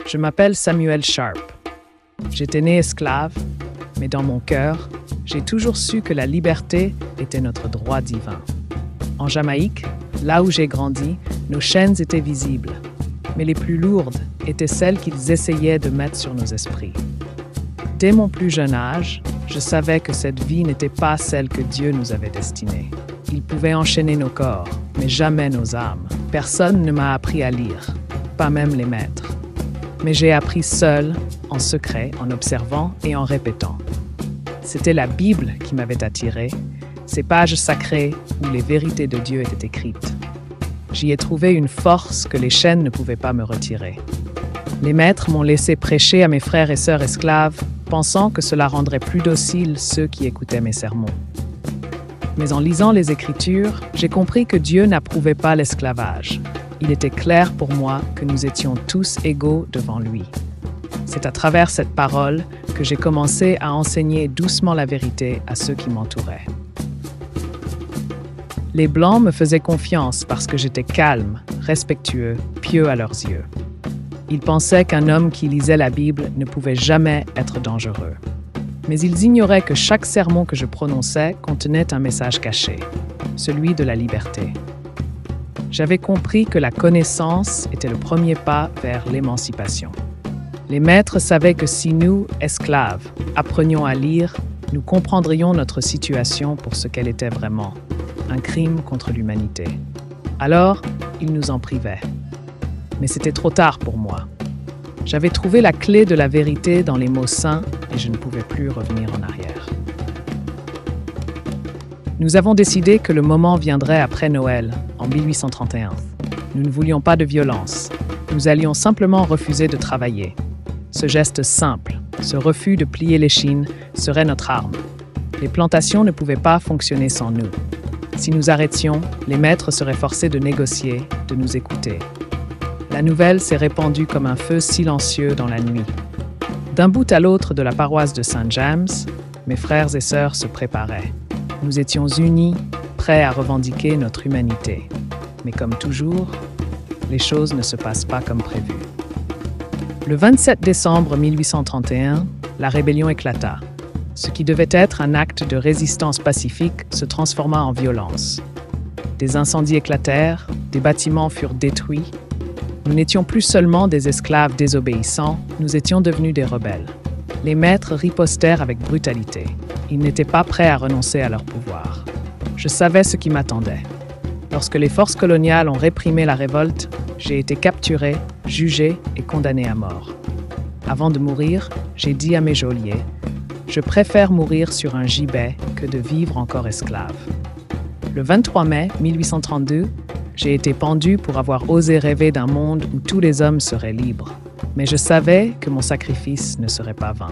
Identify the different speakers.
Speaker 1: Je m'appelle Samuel Sharp. J'étais né esclave, mais dans mon cœur, j'ai toujours su que la liberté était notre droit divin. En Jamaïque, là où j'ai grandi, nos chaînes étaient visibles, mais les plus lourdes étaient celles qu'ils essayaient de mettre sur nos esprits. Dès mon plus jeune âge, je savais que cette vie n'était pas celle que Dieu nous avait destinée. Il pouvait enchaîner nos corps, mais jamais nos âmes. Personne ne m'a appris à lire, pas même les maîtres. Mais j'ai appris seul, en secret, en observant et en répétant. C'était la Bible qui m'avait attiré, ces pages sacrées où les vérités de Dieu étaient écrites. J'y ai trouvé une force que les chaînes ne pouvaient pas me retirer. Les maîtres m'ont laissé prêcher à mes frères et sœurs esclaves, pensant que cela rendrait plus dociles ceux qui écoutaient mes sermons. Mais en lisant les Écritures, j'ai compris que Dieu n'approuvait pas l'esclavage. Il était clair pour moi que nous étions tous égaux devant lui. C'est à travers cette parole que j'ai commencé à enseigner doucement la vérité à ceux qui m'entouraient. Les Blancs me faisaient confiance parce que j'étais calme, respectueux, pieux à leurs yeux. Ils pensaient qu'un homme qui lisait la Bible ne pouvait jamais être dangereux. Mais ils ignoraient que chaque sermon que je prononçais contenait un message caché, celui de la liberté. J'avais compris que la connaissance était le premier pas vers l'émancipation. Les maîtres savaient que si nous, esclaves, apprenions à lire, nous comprendrions notre situation pour ce qu'elle était vraiment, un crime contre l'humanité. Alors, ils nous en privaient. Mais c'était trop tard pour moi. J'avais trouvé la clé de la vérité dans les mots saints et je ne pouvais plus revenir en arrière. Nous avons décidé que le moment viendrait après Noël, en 1831. Nous ne voulions pas de violence. Nous allions simplement refuser de travailler. Ce geste simple, ce refus de plier l'échine, serait notre arme. Les plantations ne pouvaient pas fonctionner sans nous. Si nous arrêtions, les maîtres seraient forcés de négocier, de nous écouter. La nouvelle s'est répandue comme un feu silencieux dans la nuit. D'un bout à l'autre de la paroisse de St. James, mes frères et sœurs se préparaient. Nous étions unis, prêts à revendiquer notre humanité. Mais comme toujours, les choses ne se passent pas comme prévu. Le 27 décembre 1831, la rébellion éclata. Ce qui devait être un acte de résistance pacifique se transforma en violence. Des incendies éclatèrent, des bâtiments furent détruits. Nous n'étions plus seulement des esclaves désobéissants, nous étions devenus des rebelles. Les maîtres ripostèrent avec brutalité. Ils n'étaient pas prêts à renoncer à leur pouvoir. Je savais ce qui m'attendait. Lorsque les forces coloniales ont réprimé la révolte, j'ai été capturé, jugé et condamné à mort. Avant de mourir, j'ai dit à mes geôliers « Je préfère mourir sur un gibet que de vivre encore esclave. » Le 23 mai 1832, j'ai été pendu pour avoir osé rêver d'un monde où tous les hommes seraient libres. Mais je savais que mon sacrifice ne serait pas vain.